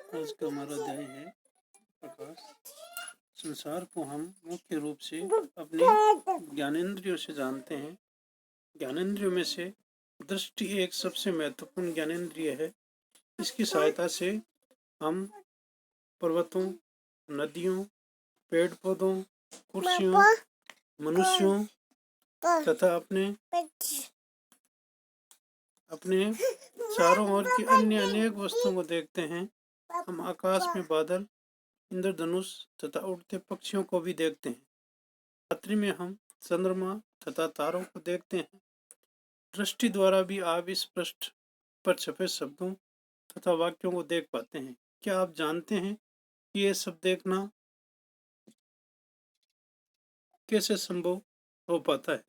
आज का हमारा अध्याय है प्रकाश। संसार को हम मुख्य रूप से अपने ज्ञानेंद्रियों से जानते हैं। ज्ञानेंद्रियों में से दृष्टि एक सबसे महत्वपूर्ण ज्ञानेंद्रिय है। इसकी सहायता से हम पर्वतों, नदियों, पेड़ पौधों, कुर्सियों, मनुष्यों तथा अपने चारों ओर की अन्य अनेक वस्तुओं को देखते हैं। हम आकाश में बादल, इंद्रधनुष तथा उड़ते पक्षियों को भी देखते हैं। रात्रि में हम चंद्रमा तथा तारों को देखते हैं। दृष्टि द्वारा भी आप इस पृष्ठ पर छपे शब्दों तथा वाक्यों को देख पाते हैं। क्या आप जानते हैं कि ये सब देखना कैसे संभव हो पाता है?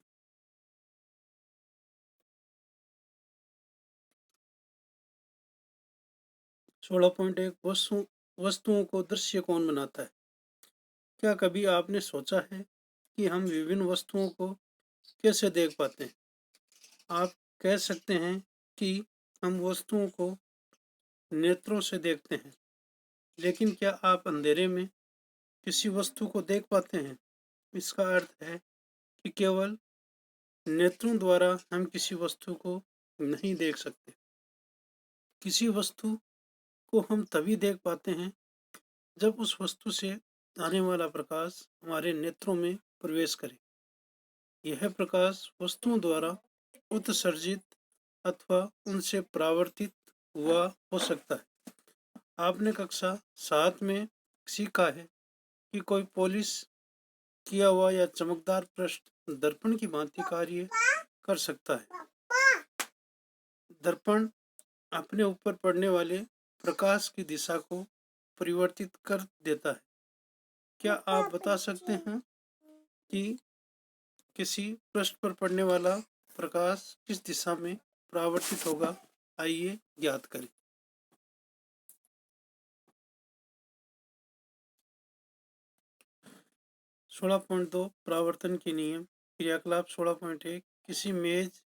सोलह पॉइंट एक, वस्तुओं को दृश्य कौन बनाता है? क्या कभी आपने सोचा है कि हम विभिन्न वस्तुओं को कैसे देख पाते हैं? आप कह सकते हैं कि हम वस्तुओं को नेत्रों से देखते हैं, लेकिन क्या आप अंधेरे में किसी वस्तु को देख पाते हैं? इसका अर्थ है कि केवल नेत्रों द्वारा हम किसी वस्तु को नहीं देख सकते। किसी वस्तु को हम तभी देख पाते हैं जब उस वस्तु से आने वाला प्रकाश हमारे नेत्रों में प्रवेश करे। यह प्रकाश वस्तुओं द्वारा उत्सर्जित अथवा उनसे परावर्तित हुआ हो सकता है। आपने कक्षा 7 में सीखा है कि कोई पॉलिश किया हुआ या चमकदार पृष्ठ दर्पण की भांति कार्य कर सकता है। दर्पण अपने ऊपर पड़ने वाले प्रकाश की दिशा को परिवर्तित कर देता है। क्या आप बता सकते हैं कि किसी पृष्ठ पर पड़ने वाला प्रकाश किस दिशा में परावर्तित होगा? आइए ज्ञात करें। 16.2 परावर्तन के नियम। क्रियाकलाप 16.1, किसी मेज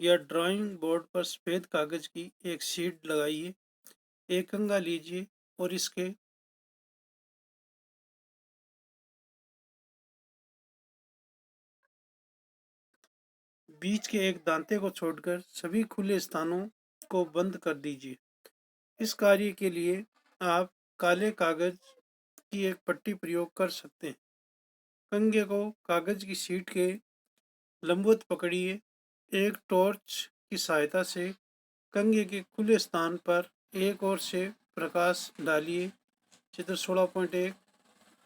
या ड्राइंग बोर्ड पर सफेद कागज की एक शीट लगाइए। एक कंघा लीजिए और इसके बीच के एक दांते को छोड़कर सभी खुले स्थानों को बंद कर दीजिए। इस कार्य के लिए आप काले कागज की एक पट्टी प्रयोग कर सकते हैं। कंघे को कागज की शीट के लंबवत पकड़िए। एक टॉर्च की सहायता से कंघे के खुले स्थान पर एक ओर से प्रकाश डालिए। चित्र 16.1,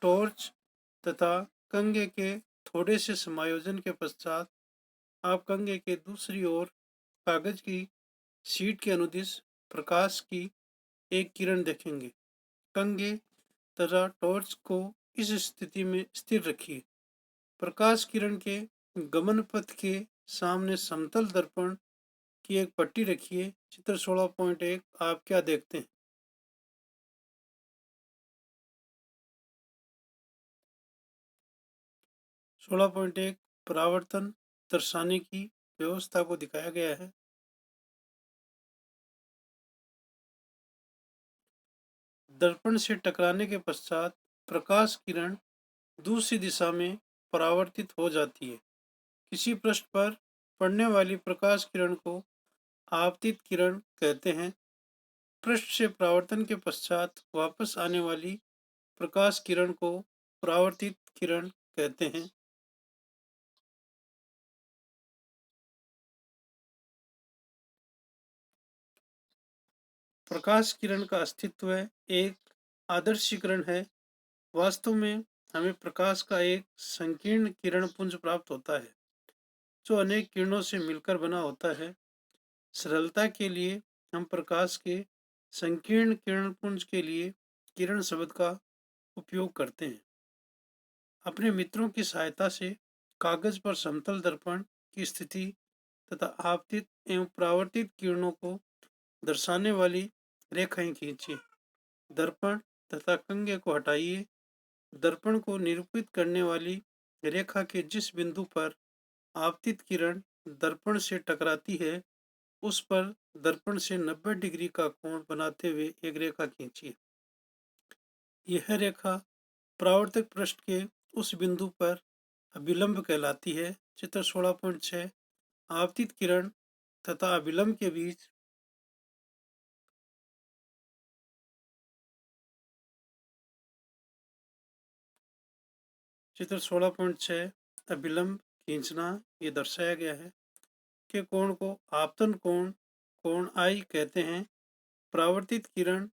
टॉर्च तथा कंघे के थोड़े से समायोजन के पश्चात आप कंघे के दूसरी ओर कागज की शीट के अनुदिश प्रकाश की एक किरण देखेंगे। कंघे तथा टॉर्च को इस स्थिति में स्थिर रखिए। प्रकाश किरण के गमन पथ के सामने समतल दर्पण की एक पट्टी रखिए। चित्र 16.1, आप क्या देखते हैं? सोलह पॉइंट एक, परावर्तन दर्शाने की व्यवस्था को दिखाया गया है। दर्पण से टकराने के पश्चात प्रकाश किरण दूसरी दिशा में परावर्तित हो जाती है। किसी पृष्ठ पर पड़ने वाली प्रकाश किरण को आपतित किरण कहते हैं। पृष्ठ से परावर्तन के पश्चात वापस आने वाली प्रकाश किरण को परावर्तित किरण कहते हैं। प्रकाश किरण का अस्तित्व एक आदर्शीकरण है। वास्तव में हमें प्रकाश का एक संकीर्ण किरण पुंज प्राप्त होता है जो अनेक किरणों से मिलकर बना होता है। सरलता के लिए हम प्रकाश के संकीर्ण किरण पुंज के लिए किरण शब्द का उपयोग करते हैं। अपने मित्रों की सहायता से कागज पर समतल दर्पण की स्थिति तथा आपतित एवं परावर्तित किरणों को दर्शाने वाली रेखाएं खींचिए। दर्पण तथा कंघे को हटाइए। दर्पण को निरूपित करने वाली रेखा के जिस बिंदु पर आपतित किरण दर्पण से टकराती है उस पर दर्पण से 90 डिग्री का कोण बनाते हुए एक रेखा खींचिए। यह रेखा परावर्तक पृष्ठ के उस बिंदु पर अभिलंब कहलाती है। चित्र 16.6 आपतित किरण तथा अभिलंब के बीच चित्र 16.6 अभिलंब खींचना ये दर्शाया गया है कि कोण को आपतन कोण कोण आई कहते हैं। परावर्तित किरण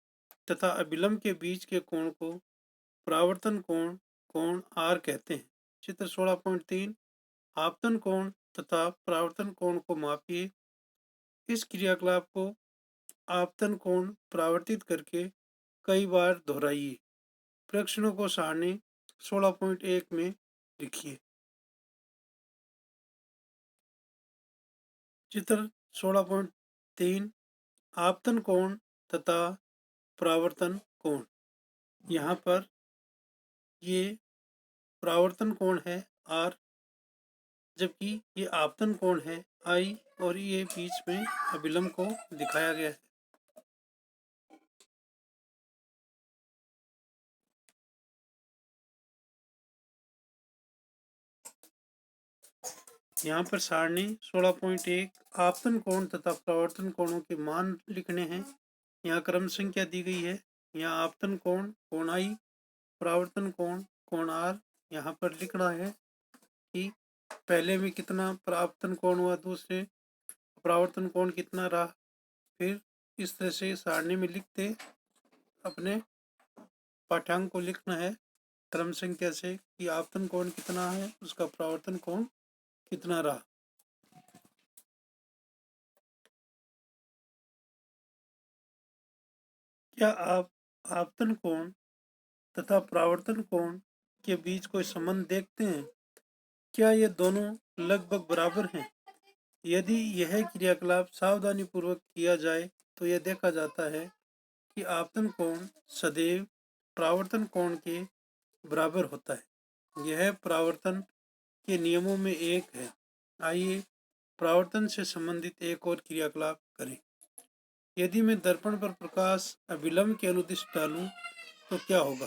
तथा अभिलंब के बीच के कोण को परावर्तन कोण कोण आर कहते हैं। चित्र 16.3 आपतन कोण तथा परावर्तन कोण को मापिए। इस क्रियाकलाप को आपतन कोण परावर्तित करके कई बार दोहराइए। प्रश्नों को सारणी 16.1 में लिखिए। चित्र 16.3 आपतन कोण तथा परावर्तन कोण। यहाँ पर ये परावर्तन कोण है आर, जबकि ये आपतन कोण है आई, और ये बीच में अभिलंब को दिखाया गया है। यहाँ पर सारणी 16.1 आपतन कोण तथा परावर्तन कोणों के मान लिखने हैं। यहाँ क्रम संख्या दी गई है। यहाँ आपतन कोण कोण आई, परावर्तन कोण कोण आर। यहाँ पर लिखना है कि पहले में कितना परावर्तन कोण हुआ, दूसरे परावर्तन कोण कितना रहा। फिर इस तरह से सारणी में लिखते अपने पाठ्यांक को लिखना है क्रम संख्या से कि आपतन कोण कितना है, उसका परावर्तन कोण कितना रहा। क्या आप आपतन कोण तथा परावर्तन कोण के बीच कोई संबंध देखते हैं? क्या ये दोनों लगभग बराबर हैं? यदि यह क्रियाकलाप सावधानी पूर्वक किया जाए तो यह देखा जाता है कि आपतन कोण सदैव परावर्तन कोण के बराबर होता है। यह परावर्तन के नियमों में एक है। आइए परावर्तन से संबंधित एक और क्रियाकलाप करें। यदि मैं दर्पण पर प्रकाश अभिलंब के अनुदिश डालूं तो क्या होगा?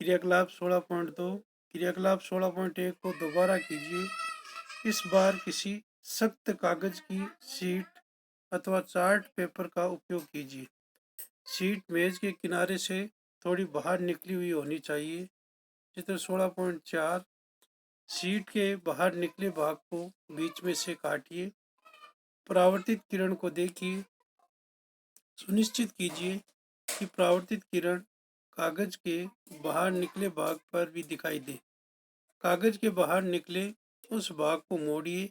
क्रियाकलाप 16.2 क्रियाकलाप 16.1 को दोबारा कीजिए। इस बार किसी सख्त कागज की शीट अथवा चार्ट पेपर का उपयोग कीजिए। शीट मेज के किनारे से थोड़ी बाहर निकली हुई होनी चाहिए। चित्र 16.4 शीट के बाहर निकले भाग को बीच में से काटिए। परावर्तित किरण को देखिए। सुनिश्चित कीजिए कि परावर्तित किरण कागज के बाहर निकले भाग पर भी दिखाई दे। कागज के बाहर निकले उस भाग को मोड़िए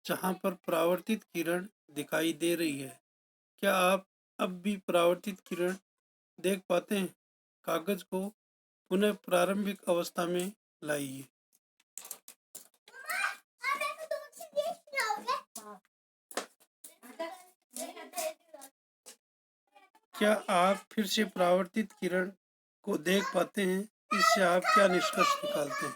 जहां पर परावर्तित किरण दिखाई दे रही है। क्या आप अब भी परावर्तित किरण देख पाते हैं? कागज को पुनः प्रारंभिक अवस्था में लाइए। क्या आप फिर से परावर्तित किरण को देख पाते हैं? इससे आप क्या निष्कर्ष निकालते हैं?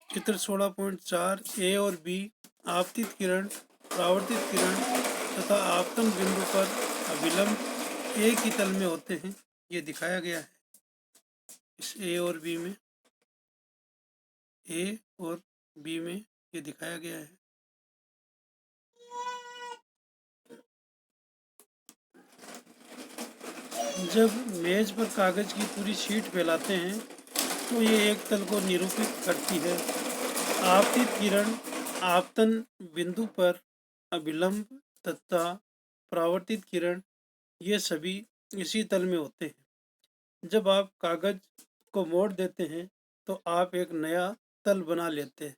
चित्र 16.4 ए और बी आपतित किरण, परावर्तित किरण तथा आपतन बिंदु पर अभिलंब एक ही तल में होते हैं, ये दिखाया गया है। इस ए और बी में ये दिखाया गया है। जब मेज पर कागज की पूरी शीट फैलाते हैं तो ये एक तल को निरूपित करती है। आपतित किरण आपतन बिंदु पर अभिलंब तथा परावर्तित किरण ये सभी इसी तल में होते हैं। जब आप कागज को मोड़ देते हैं तो आप एक नया तल बना लेते हैं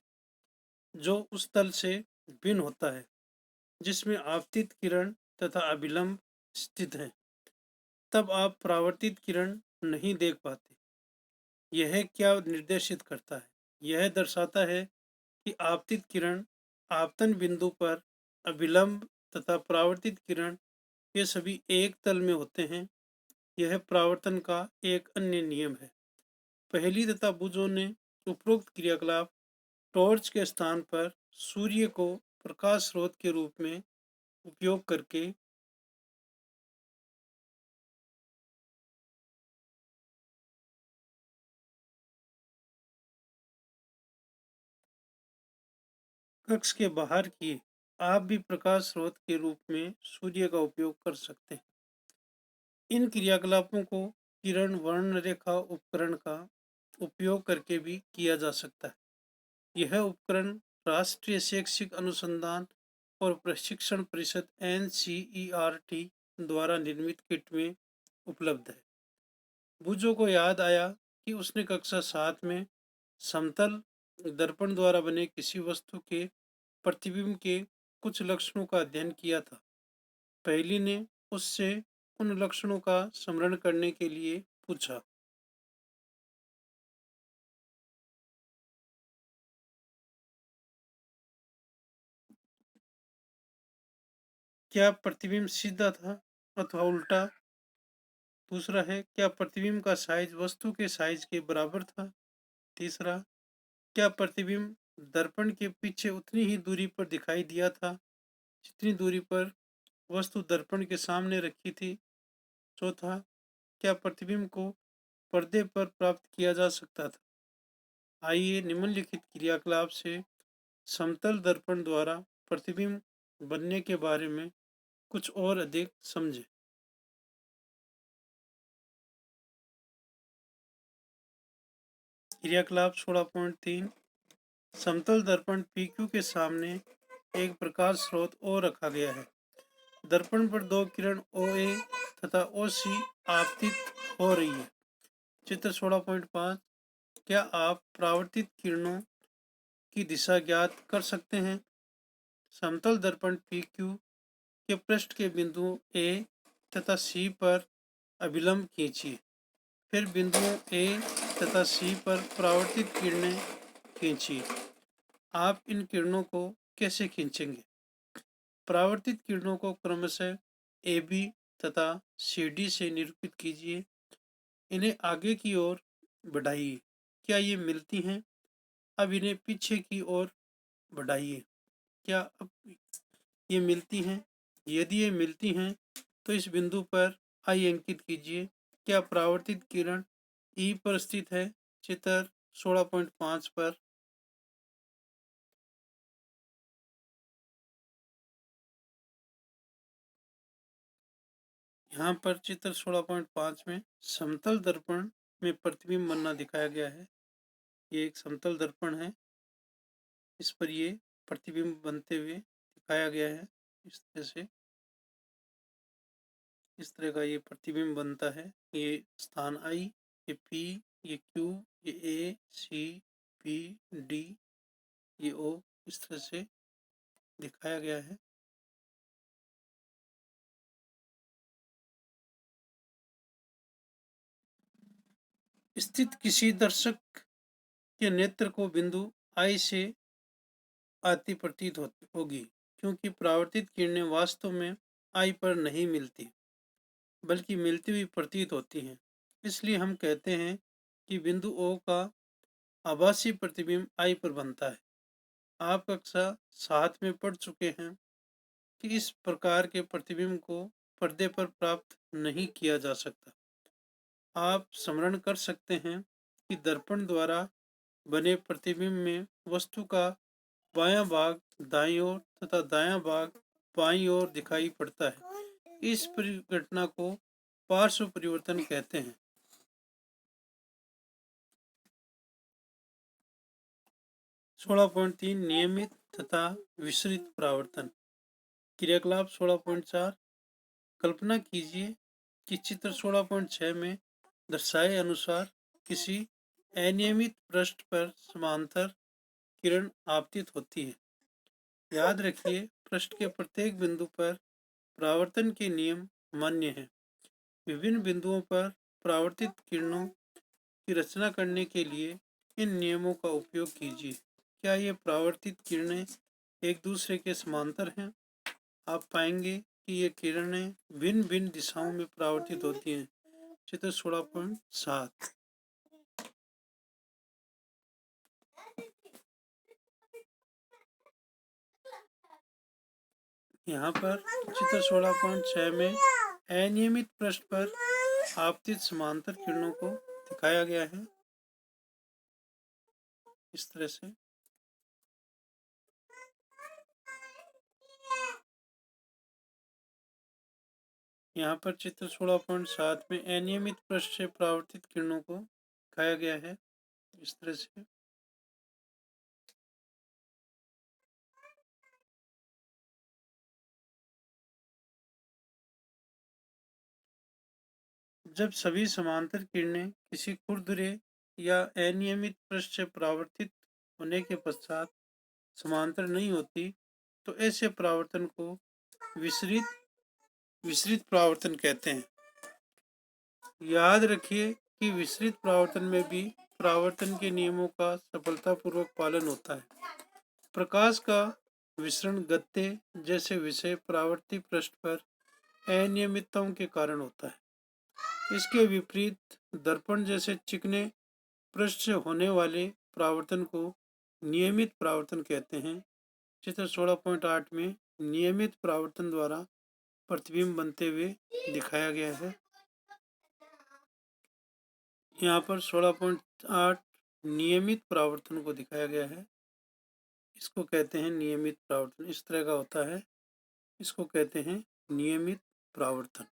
जो उस तल से भिन्न होता है जिसमें आपतित किरण तथा अभिलंब स्थित है। तब आप परावर्तित किरण नहीं देख पाते। यह क्या निर्देशित करता है? यह दर्शाता है कि आपतित किरण आपतन बिंदु पर अभिलंब तथा परावर्तित किरण ये सभी एक तल में होते हैं। यह परावर्तन का एक अन्य नियम है। पहली तथा बुजो ने उपरोक्त क्रियाकलाप टॉर्च के स्थान पर सूर्य को प्रकाश स्रोत के रूप में उपयोग करके कक्ष के बाहर किए। आप भी प्रकाश स्रोत के रूप में सूर्य का उपयोग कर सकते हैं। इन क्रियाकलापों को किरण वर्ण रेखा उपकरण का उपयोग करके भी किया जा सकता है। यह उपकरण राष्ट्रीय शैक्षिक अनुसंधान और प्रशिक्षण परिषद NCERT द्वारा निर्मित किट में उपलब्ध है। बुजो को याद आया कि उसने कक्षा 7 में समतल दर्पण द्वारा बने किसी वस्तु के प्रतिबिंब के कुछ लक्षणों का अध्ययन किया था। पहली ने उससे उन लक्षणों का स्मरण करने के लिए पूछा। क्या प्रतिबिंब सीधा था अथवा उल्टा? दूसरा है, क्या प्रतिबिंब का साइज वस्तु के साइज के बराबर था? तीसरा, क्या प्रतिबिंब दर्पण के पीछे उतनी ही दूरी पर दिखाई दिया था जितनी दूरी पर वस्तु दर्पण के सामने रखी थी? चौथा, क्या प्रतिबिंब को पर्दे पर प्राप्त किया जा सकता था? आइए निम्नलिखित क्रियाकलाप से समतल दर्पण द्वारा प्रतिबिंब बनने के बारे में कुछ और अधिक समझें। क्रियाकलाप 16.3, समतल दर्पण PQ के सामने एक प्रकाश स्रोत O रखा गया है। दर्पण पर दो किरण OA तथा OC आपतित हो रही है। चित्र 16.5, क्या आप परावर्तित किरणों की दिशा ज्ञात कर सकते हैं? समतल दर्पण PQ के पृष्ठ के बिंदुओं A तथा C पर अभिलंब खींचिए। फिर बिंदुओं A तथा C पर परावर्तित किरणें खींचिए। आप इन किरणों को कैसे खींचेंगे? परावर्तित किरणों को क्रमशः AB तथा CD से निरूपित कीजिए। इन्हें आगे की ओर बढ़ाइए। क्या ये मिलती हैं? अब इन्हें पीछे की ओर बढ़ाइए। क्या अब ये मिलती हैं? यदि ये मिलती हैं तो इस बिंदु पर I अंकित कीजिए। क्या परावर्तित किरण E पर स्थित है? चित्र 16.5 पर। यहाँ पर चित्र 16.5 में समतल दर्पण में प्रतिबिंब बनना दिखाया गया है। ये एक समतल दर्पण है, इस पर ये प्रतिबिंब बनते हुए दिखाया गया है। इस तरह का ये प्रतिबिंब बनता है। ये स्थान I, ये P, ये Q, ये A, C, B, D, ये O, इस तरह से दिखाया गया है। स्थित किसी दर्शक के नेत्र को बिंदु I से आती प्रतीत होगी, क्योंकि परावर्तित किरणें वास्तव में I पर नहीं मिलती बल्कि मिलती हुई प्रतीत होती हैं। इसलिए हम कहते हैं कि बिंदु O का आभासी प्रतिबिंब I पर बनता है। आप कक्षा 7 में पढ़ चुके हैं कि इस प्रकार के प्रतिबिंब को पर्दे पर प्राप्त नहीं किया जा सकता। आप स्मरण कर सकते हैं कि दर्पण द्वारा बने प्रतिबिंब में वस्तु का बायां भाग दाईं ओर तथा दायां भाग बाईं ओर दिखाई पड़ता है। इस घटना को पार्श्व परिवर्तन कहते हैं। 16.3, नियमित तथा विसरित परावर्तन। क्रियाकलाप 16.4, कल्पना कीजिए कि चित्र 16.6 में दर्शाए अनुसार किसी अनियमित पृष्ठ पर समांतर किरण आपतित होती है। याद रखिए, पृष्ठ के प्रत्येक बिंदु पर परावर्तन के नियम मान्य हैं। विभिन्न बिंदुओं पर परावर्तित किरणों की रचना करने के लिए इन नियमों का उपयोग कीजिए। क्या ये परावर्तित किरणें एक दूसरे के समांतर हैं? आप पाएंगे कि ये किरणें भिन्न भिन्न दिशाओं में परावर्तित होती हैं। चित्र 16.7। यहाँ पर चित्र 16.6 में अनियमित पृष्ठ पर आपतित समांतर किरणों को दिखाया गया है इस तरह से। यहाँ पर चित्र 16.7 में अनियमित पृष्ठ से परावर्तित किरणों को दिखाया गया है इस तरह से। जब सभी समांतर किरणें किसी खुरदुरे या अनियमित पृष्ठ से परावर्तित होने के पश्चात समांतर नहीं होती तो ऐसे परावर्तन को विसरित परावर्तन कहते हैं। याद रखिए कि विसरित परावर्तन में भी परावर्तन के नियमों का सफलतापूर्वक पालन होता है। प्रकाश का विसरण गत्ते जैसे विषय परावर्ती पृष्ठ पर अनियमितताओं के कारण होता है। इसके विपरीत दर्पण जैसे चिकने पृष्ठ से होने वाले परावर्तन को नियमित परावर्तन कहते हैं। चित्र 16.8 में नियमित परावर्तन द्वारा प्रतिबिंब बनते हुए दिखाया गया है। यहाँ पर 16.8 नियमित परावर्तन को दिखाया गया है। इसको कहते हैं नियमित परावर्तन। इस तरह का होता है, इसको कहते हैं नियमित परावर्तन।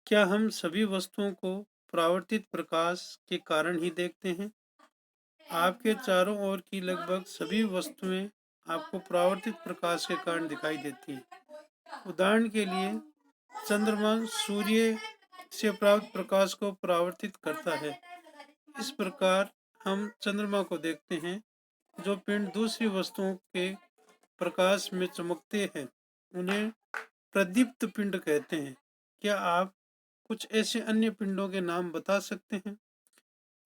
क्या हम सभी वस्तुओं को परावर्तित प्रकाश के कारण ही देखते हैं? आपके चारों ओर की लगभग सभी वस्तुएं आपको परावर्तित प्रकाश के कारण दिखाई देती हैं। उदाहरण के लिए चंद्रमा सूर्य से प्राप्त प्रकाश को परावर्तित करता है। इस प्रकार हम चंद्रमा को देखते हैं। जो पिंड दूसरी वस्तुओं के प्रकाश में चमकते हैं उन्हें प्रदीप्त पिंड कहते हैं। क्या आप कुछ ऐसे अन्य पिंडों के नाम बता सकते हैं?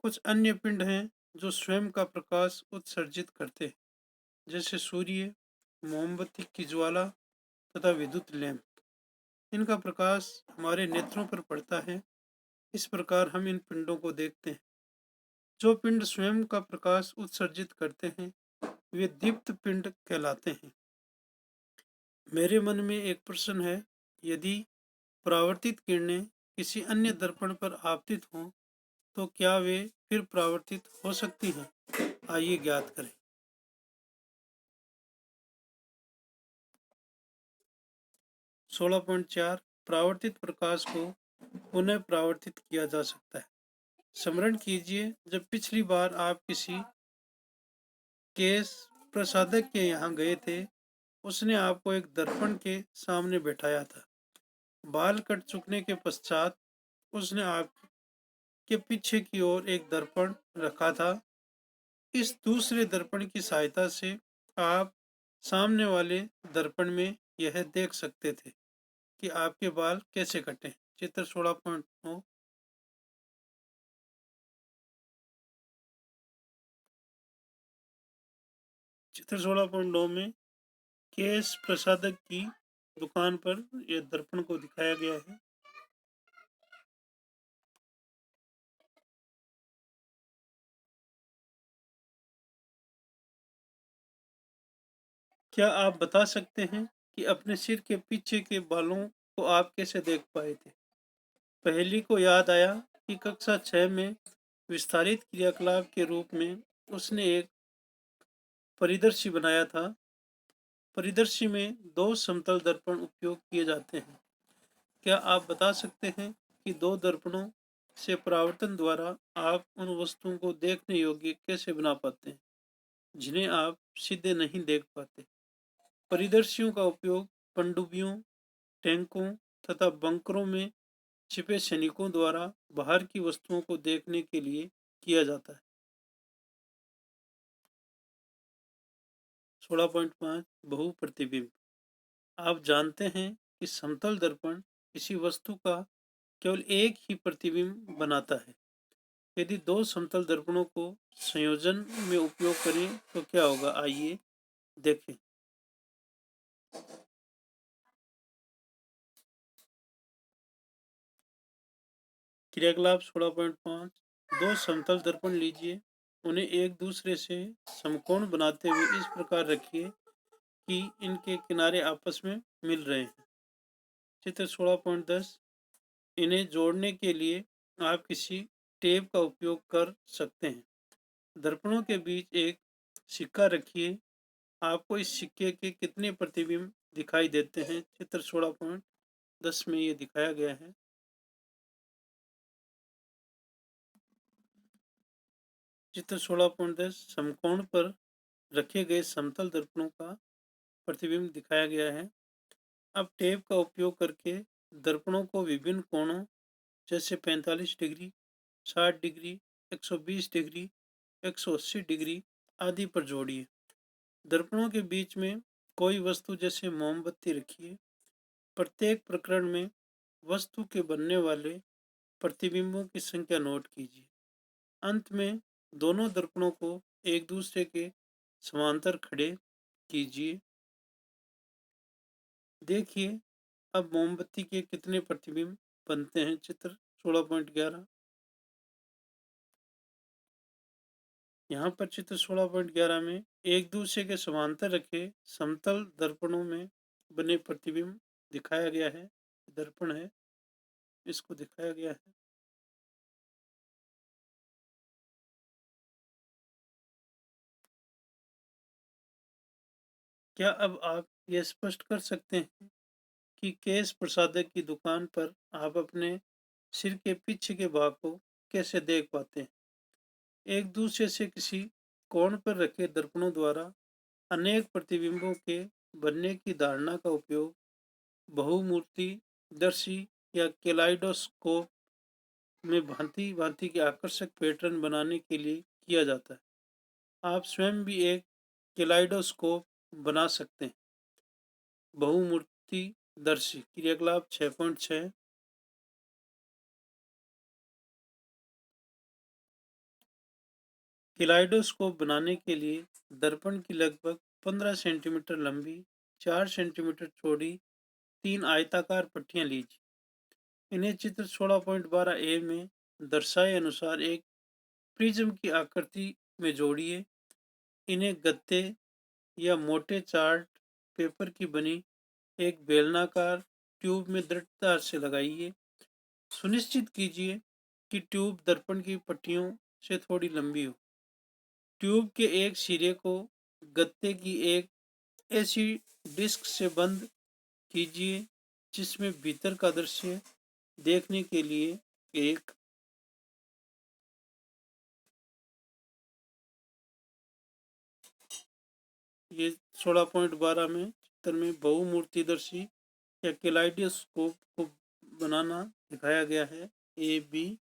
कुछ अन्य पिंड हैं जो स्वयं का प्रकाश उत्सर्जित करते हैं, जैसे सूर्य, मोमबत्ती की ज्वाला तथा विद्युत लैंप। इनका प्रकाश हमारे नेत्रों पर पड़ता है। इस प्रकार हम इन पिंडों को देखते हैं। जो पिंड स्वयं का प्रकाश उत्सर्जित करते हैं वे दीप्त पिंड कहलाते हैं। मेरे मन में एक प्रश्न है, यदि परावर्तित किरणें किसी अन्य दर्पण पर आपतित हों तो क्या वे फिर परावर्तित हो सकती हैं? आइए ज्ञात करें। 16.4 परावर्तित प्रकाश को पुनः परावर्तित किया जा सकता है। स्मरण कीजिए, जब पिछली बार आप किसी केश प्रसाधक के यहाँ गए थे, उसने आपको एक दर्पण के सामने बैठाया था। बाल कट चुकने के पश्चात उसने आपके पीछे की ओर एक दर्पण रखा था। इस दूसरे दर्पण की सहायता से आप सामने वाले दर्पण में यह देख सकते थे कि आपके बाल कैसे कटे। चित्र 16.9। चित्र 16.9 में केश प्रसाधक की दुकान पर यह दर्पण को दिखाया गया है। क्या आप बता सकते हैं कि अपने सिर के पीछे के बालों को आप कैसे देख पाए थे? पहेली को याद आया कि कक्षा 6 में विस्तारित क्रियाकलाप के रूप में उसने एक परिदर्शी बनाया था। परिदर्शी में दो समतल दर्पण उपयोग किए जाते हैं। क्या आप बता सकते हैं कि दो दर्पणों से परावर्तन द्वारा आप उन वस्तुओं को देखने योग्य कैसे बना पाते हैं जिन्हें आप सीधे नहीं देख पाते? परिदर्शियों का उपयोग पनडुब्बियों, टैंकों तथा बंकरों में छिपे सैनिकों द्वारा बाहर की वस्तुओं को देखने के लिए किया जाता है। 16.5 बहु प्रतिबिंब। आप जानते हैं कि समतल दर्पण किसी वस्तु का केवल एक ही प्रतिबिंब बनाता है। यदि दो समतल दर्पणों को संयोजन में उपयोग करें तो क्या होगा, आइए देखें। क्रियाकलाप 16.5। दो समतल दर्पण लीजिए, उन्हें एक दूसरे से समकोण बनाते हुए इस प्रकार रखिए कि इनके किनारे आपस में मिल रहे हैं। चित्र 16.10 इन्हें जोड़ने के लिए आप किसी टेप का उपयोग कर सकते हैं। दर्पणों के बीच एक सिक्का रखिए। आपको इस सिक्के के कितने प्रतिबिंब दिखाई देते हैं? चित्र 16.10 में ये दिखाया गया है। चित्र 16.10 समकोण पर रखे गए समतल दर्पणों का प्रतिबिंब दिखाया गया है। अब टेप का उपयोग करके दर्पणों को विभिन्न कोणों जैसे 45 डिग्री, 60 डिग्री, 120 डिग्री, 180 डिग्री आदि पर जोड़िए। दर्पणों के बीच में कोई वस्तु जैसे मोमबत्ती रखिए। प्रत्येक प्रकरण में वस्तु के बनने वाले प्रतिबिंबों की संख्या नोट कीजिए। अंत में दोनों दर्पणों को एक दूसरे के समांतर खड़े कीजिए। देखिए अब मोमबत्ती के कितने प्रतिबिंब बनते हैं। चित्र 16.11 यहाँ पर चित्र 16.11 में एक दूसरे के समांतर रखे समतल दर्पणों में बने प्रतिबिंब दिखाया गया है। दर्पण है, इसको दिखाया गया है। क्या अब आप यह स्पष्ट कर सकते हैं कि केश प्रसाधक की दुकान पर आप अपने सिर के पीछे के भाग को कैसे देख पाते हैं? एक दूसरे से किसी कोण पर रखे दर्पणों द्वारा अनेक प्रतिबिंबों के बनने की धारणा का उपयोग बहुमूर्ति दर्शी या केलाइडोस्कोप में भांति भांति के आकर्षक पैटर्न बनाने के लिए किया जाता है। आप स्वयं भी एक केलाइडोस्कोप बना सकते हैं। बहुमूर्ति दर्शी क्रियाकलाप 6.6 केलाइडोस्कोप बनाने के लिए दर्पण की लगभग 15 सेंटीमीटर लंबी, 4 सेंटीमीटर चौड़ी 3 आयताकार पट्टियां लीजिए। इन्हें चित्र 16.12 ए में दर्शाए अनुसार एक प्रिज्म की आकृति में जोड़िए। इन्हें गत्ते या मोटे चार्ट पेपर की बनी एक बेलनाकार ट्यूब में दृढ़ता से लगाइए। सुनिश्चित कीजिए कि ट्यूब दर्पण की पट्टियों से थोड़ी लंबी हो। ट्यूब के एक सिरे को गत्ते की एक ऐसी डिस्क से बंद कीजिए जिसमें भीतर का दृश्य देखने के लिए एक ये 16.12 में चित्र में बहुमूर्तिदर्शी या केलाइडोस्कोप को बनाना दिखाया गया है। ए, बी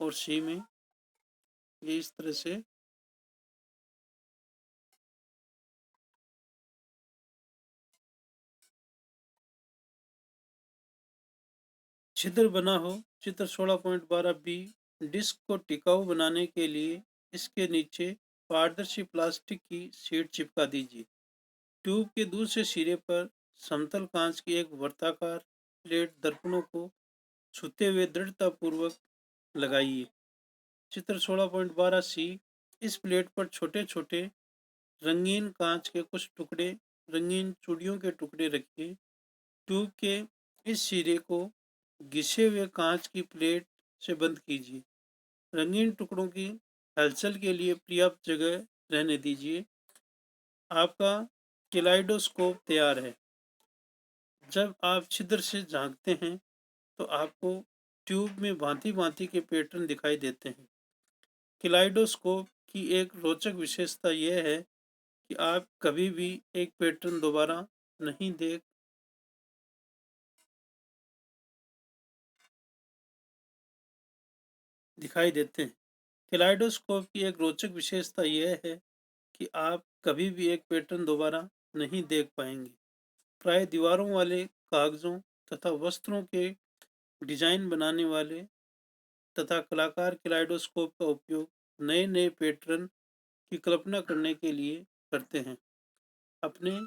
और सी में ये इस तरह से छिद्र बना हो। चित्र 16.12 बी डिस्क को टिकाऊ बनाने के लिए इसके नीचे पारदर्शी प्लास्टिक की शीट चिपका दीजिए। ट्यूब के दूसरे सिरे पर समतल कांच की एक वर्ताकार प्लेट दर्पणों को छूते हुए दृढ़तापूर्वक लगाइए। चित्र 16.12 सी इस प्लेट पर छोटे छोटे रंगीन कांच के कुछ टुकड़े, रंगीन चूड़ियों के टुकड़े रखिए। ट्यूब के इस सिरे को घिसे हुए कांच की प्लेट से बंद कीजिए। रंगीन टुकड़ों की हलचल के लिए पर्याप्त जगह रहने दीजिए। आपका केलाइडोस्कोप तैयार है। जब आप छिद्र से झांकते हैं तो आपको ट्यूब में भांति भांति के पैटर्न दिखाई देते हैं। केलाइडोस्कोप की एक रोचक विशेषता यह है कि आप कभी भी एक पैटर्न दोबारा नहीं दिखाई देते हैं। केलाइडोस्कोप की एक रोचक विशेषता यह है कि आप कभी भी एक पैटर्न दोबारा नहीं देख पाएंगे। प्राय दीवारों वाले कागजों तथा वस्त्रों के डिजाइन बनाने वाले तथा कलाकार केलाइडोस्कोप का उपयोग नए नए पैटर्न की कल्पना करने के लिए करते हैं। अपने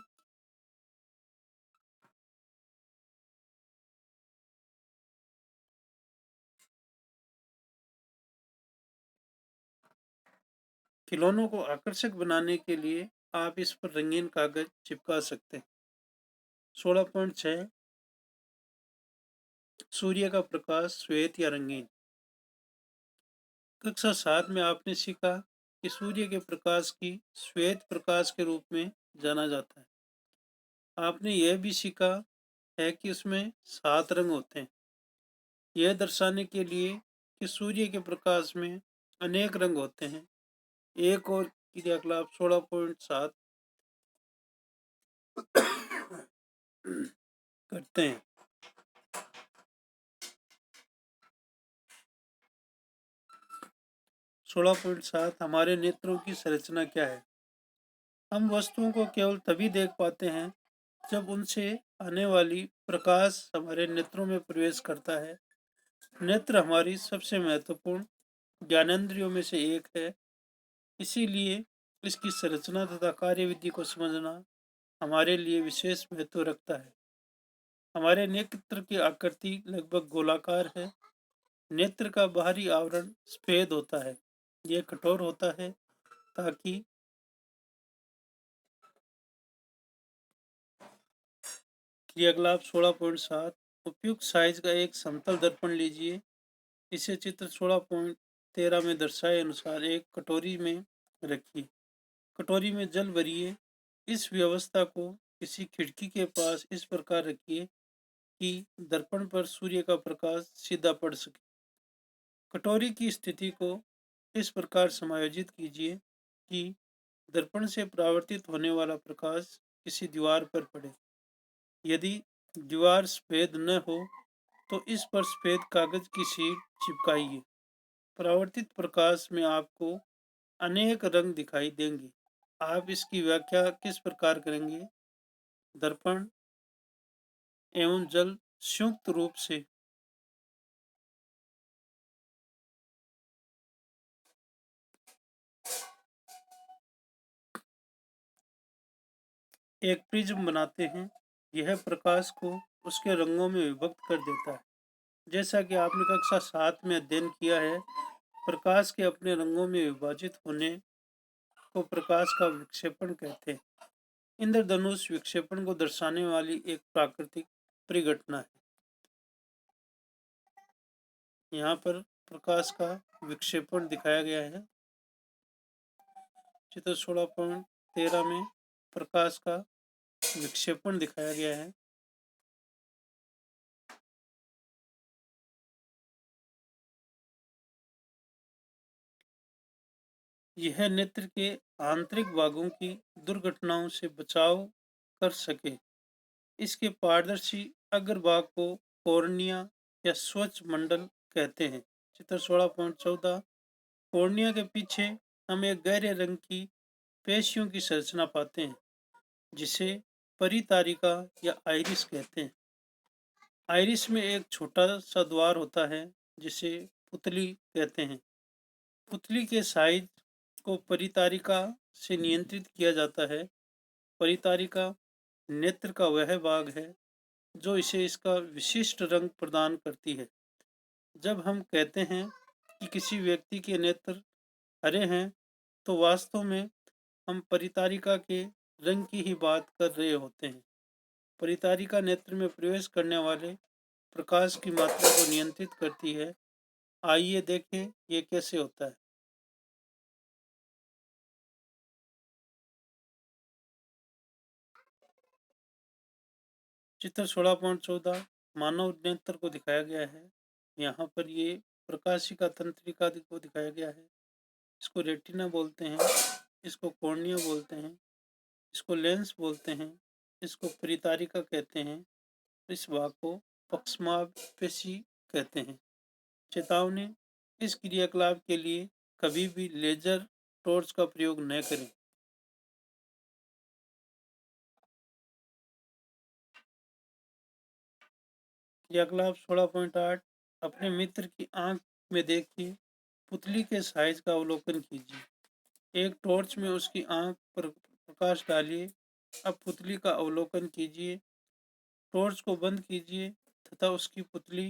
खिलौनों को आकर्षक बनाने के लिए आप इस पर रंगीन कागज चिपका सकते हैं। 16.6 सूर्य का प्रकाश श्वेत या रंगीन। कक्षा 7 में आपने सीखा कि सूर्य के प्रकाश की श्वेत प्रकाश के रूप में जाना जाता है। आपने यह भी सीखा है कि उसमें 7 रंग होते हैं, यह दर्शाने के लिए कि सूर्य के प्रकाश में अनेक रंग होते हैं। एक और क्रियाकलाप 16.7 करते हैं। 16.7 हमारे नेत्रों की संरचना क्या है? हम वस्तुओं को केवल तभी देख पाते हैं जब उनसे आने वाली प्रकाश हमारे नेत्रों में प्रवेश करता है। नेत्र हमारी सबसे महत्वपूर्ण ज्ञानेंद्रियों में से एक है, इसीलिए इसकी संरचना तथा कार्यविधि को समझना हमारे लिए विशेष महत्व रखता है। हमारे नेत्र की आकृति लगभग गोलाकार है। नेत्र का बाहरी आवरण सफेद होता है, यह कठोर होता है ताकि क्रियाकलाप 16.7 उपयुक्त साइज का एक समतल दर्पण लीजिए। इसे चित्र 16.13 में दर्शाए अनुसार एक कटोरी में रखिए। कटोरी में जल भरिए। इस व्यवस्था को किसी खिड़की के पास इस प्रकार रखिए कि दर्पण पर सूर्य का प्रकाश सीधा पड़ सके। कटोरी की स्थिति को इस प्रकार समायोजित कीजिए कि दर्पण से परावर्तित होने वाला प्रकाश किसी दीवार पर पड़े। यदि दीवार सफेद न हो तो इस पर सफेद कागज की शीट चिपकाइए। परावर्तित प्रकाश में आपको अनेक रंग दिखाई देंगे। आप इसकी व्याख्या किस प्रकार करेंगे? दर्पण एवं जल संयुक्त रूप से एक प्रिज्म बनाते हैं। यह प्रकाश को उसके रंगों में विभक्त कर देता है। जैसा कि आपने कक्षा 7 में अध्ययन किया है, प्रकाश के अपने रंगों में विभाजित होने को प्रकाश का विक्षेपण कहते हैं। इंद्रधनुष विक्षेपण को दर्शाने वाली एक प्राकृतिक परिघटना है। यहाँ पर प्रकाश का विक्षेपण दिखाया गया है। चित्र 16.13 में प्रकाश का विक्षेपण दिखाया गया है। यह नेत्र के आंतरिक भागों की दुर्घटनाओं से बचाव कर सके। इसके पारदर्शी अग्रभाग को कॉर्निया या स्वच्छ मंडल कहते हैं। चित्र 16.14 कॉर्निया के पीछे हम एक गहरे रंग की पेशियों की संरचना पाते हैं, जिसे परितारिका या आइरिस कहते हैं। आइरिस में एक छोटा सा द्वार होता है जिसे पुतली कहते हैं। पुतली के साइज को परितारिका से नियंत्रित किया जाता है। परितारिका नेत्र का वह भाग है जो इसे इसका विशिष्ट रंग प्रदान करती है। जब हम कहते हैं कि किसी व्यक्ति के नेत्र हरे हैं, तो वास्तव में हम परितारिका के रंग की ही बात कर रहे होते हैं। परितारिका नेत्र में प्रवेश करने वाले प्रकाश की मात्रा को नियंत्रित करती है। आइए देखें ये कैसे होता है। चित्र 16.14 मानव नेत्र को दिखाया गया है। यहाँ पर ये प्रकाशिका तंत्रिका को दिखाया गया है। इसको रेटिना बोलते हैं, इसको कॉर्निया बोलते हैं, इसको लेंस बोलते हैं, इसको परितारिका कहते हैं, इस भाग को पक्षमाभ पेशी कहते हैं। चेतावनी, इस क्रियाकलाप के लिए कभी भी लेजर टॉर्च का प्रयोग न करें। क्रियाकलाप 16.8 अपने मित्र की आंख में देखिए। पुतली के साइज का अवलोकन कीजिए। एक टॉर्च में उसकी आंख पर प्रकाश डालिए। अब पुतली का अवलोकन कीजिए। टॉर्च को बंद कीजिए तथा उसकी पुतली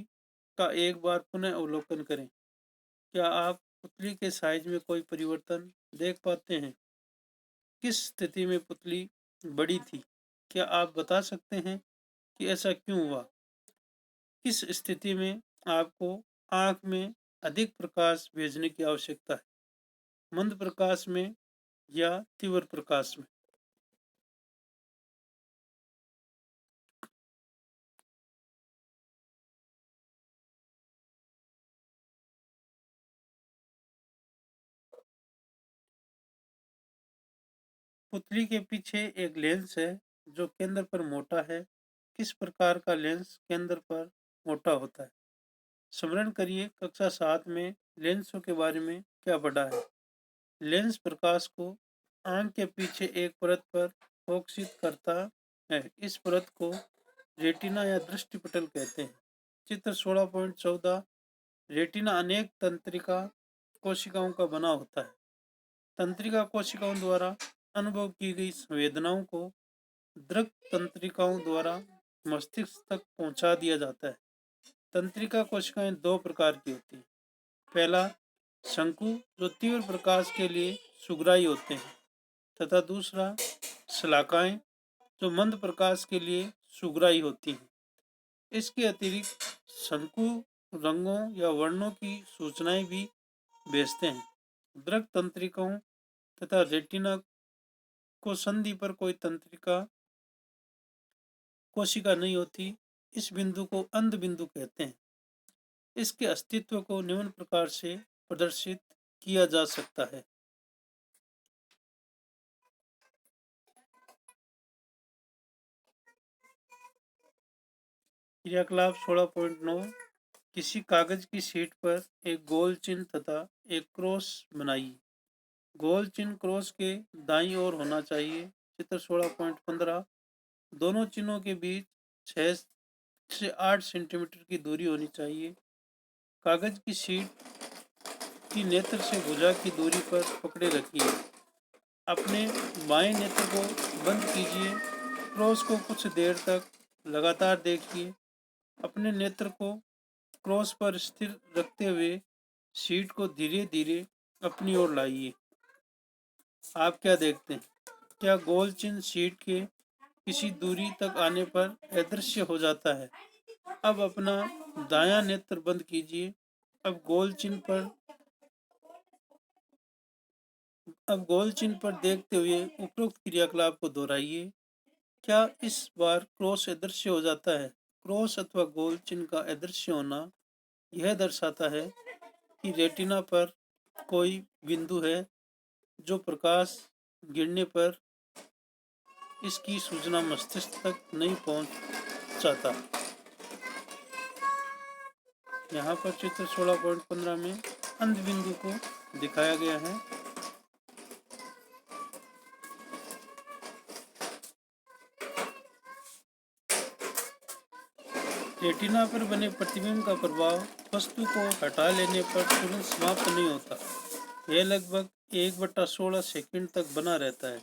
का एक बार पुनः अवलोकन करें। क्या आप पुतली के साइज में कोई परिवर्तन देख पाते हैं? किस स्थिति में पुतली बड़ी थी? क्या आप बता सकते हैं कि ऐसा क्यों हुआ? किस स्थिति में आपको आँख में अधिक प्रकाश भेजने की आवश्यकता है? मंद प्रकाश में या तीव्र प्रकाश में? पुतली के पीछे एक लेंस है जो केंद्र पर मोटा है। किस प्रकार का लेंस केंद्र पर मोटा होता है? स्मरण करिए कक्षा 7 में लेंसों के बारे में क्या पढ़ा है। लेंस प्रकाश को आंख के पीछे एक परत पर फोकसित करता है। इस परत को रेटिना या दृष्टिपटल कहते हैं। चित्र 16.14। रेटिना अनेक तंत्रिका कोशिकाओं का बना होता है। तंत्रिका कोशिकाओं द्वारा अनुभव की गई संवेदनाओं को दृक तंत्रिकाओं द्वारा मस्तिष्क तक पहुंचा दिया जाता है। तंत्रिका कोशिकाएं दो प्रकार की होती हैं। पहला शंकु जो तीव्र प्रकाश के लिए सुगराई होते हैं, तथा दूसरा शलाकाएं जो मंद प्रकाश के लिए सुगराई होती हैं। इसके अतिरिक्त शंकु रंगों या वर्णों की सूचनाएं भी भेजते हैं। दृक तंत्रिकाओं तथा रेटिना को संधि पर कोई तंत्रिका कोशिका नहीं होती। इस बिंदु को अंध बिंदु कहते हैं। इसके अस्तित्व को निम्न प्रकार से प्रदर्शित किया जा सकता है। क्रियाकलाप 16.9। किसी कागज की शीट पर एक गोल चिन्ह तथा एक क्रॉस बनाइए। गोल चिन्ह क्रॉस के दाईं ओर होना चाहिए। चित्र 16.15। दोनों चिन्हों के बीच 6 से 8 सेंटीमीटर की दूरी होनी चाहिए। कागज की शीट की नेत्र से भुजा की दूरी पर पकड़े रखिए। अपने बाएं नेत्र को बंद कीजिए। क्रॉस को कुछ देर तक लगातार देखिए। अपने नेत्र को क्रॉस पर स्थिर रखते हुए शीट को धीरे धीरे अपनी ओर लाइए। आप क्या देखते हैं? क्या गोल चिन्ह शीट के किसी दूरी तक आने पर अदृश्य हो जाता है? अब अपना दायां नेत्र बंद कीजिए। अब गोल चिन्ह पर देखते हुए उपरोक्त क्रियाकलाप को दोहराइए। क्या इस बार क्रॉस अदृश्य हो जाता है? क्रॉस अथवा गोल चिन्ह का अदृश्य होना यह दर्शाता है कि रेटिना पर कोई बिंदु है जो प्रकाश गिरने पर इसकी सूचना मस्तिष्क तक नहीं पहुंचाता। यहाँ पर चित्र 16.15 में अंध बिंदु को दिखाया गया है। रेटिना पर बने प्रतिबिंब का प्रभाव वस्तु को हटा लेने पर तुरंत समाप्त नहीं होता। यह लगभग 1/16 सेकंड तक बना रहता है।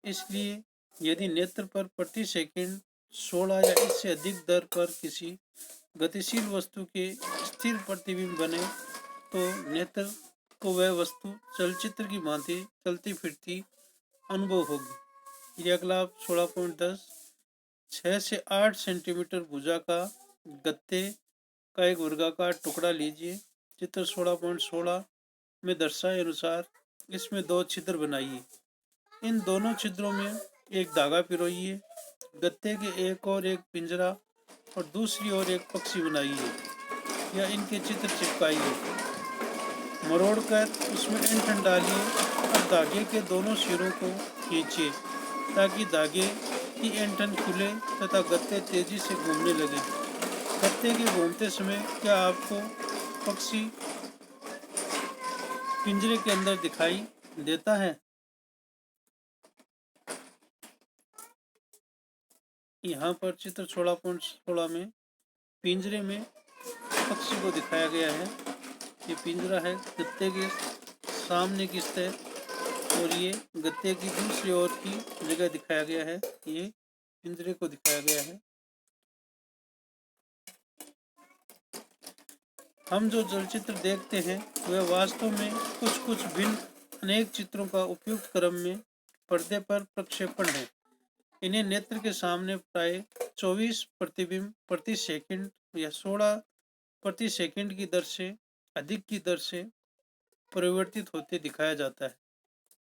इसलिए यदि नेत्र पर प्रति सेकंड 16 या इससे अधिक दर पर किसी गतिशील वस्तु के स्थिर प्रतिबिंब बने तो नेत्र को वह वस्तु चलचित्र की भांति चलती फिरती अनुभव होगी। क्रियाकलाप 16.10। 6 से 8 सेंटीमीटर भुजा का गत्ते का एक वर्गाकार टुकड़ा लीजिए। चित्र 16.16 में दर्शाए अनुसार इसमें दो छिद्र बनाइए। इन दोनों छिद्रों में एक धागा पिरोइए। गत्ते के एक और एक पिंजरा और दूसरी ओर एक पक्षी बनाइए या इनके चित्र चिपकाइए। मरोड़कर उसमें ऐंठन डालिए और धागे के दोनों सिरों को खींचिए ताकि धागे की ऐंठन खुले तथा गत्ते तेजी से घूमने लगे। गत्ते के घूमते समय क्या आपको पक्षी पिंजरे के अंदर दिखाई देता है? यहाँ पर चित्र 16.16 में पिंजरे में पक्षी को दिखाया गया है। ये पिंजरा है गत्ते के सामने की सतह और ये गत्ते की दूसरी ओर की जगह दिखाया गया है। ये पिंजरे को दिखाया गया है। हम जो चलचित्र देखते हैं वह वास्तव में कुछ कुछ भिन्न अनेक चित्रों का उपयुक्त क्रम में पर्दे पर प्रक्षेपण है। इन्हें नेत्र के सामने प्राय 24 प्रतिबिंब प्रति सेकंड या 16 प्रति सेकंड की दर से अधिक की दर से परिवर्तित होते दिखाया जाता है।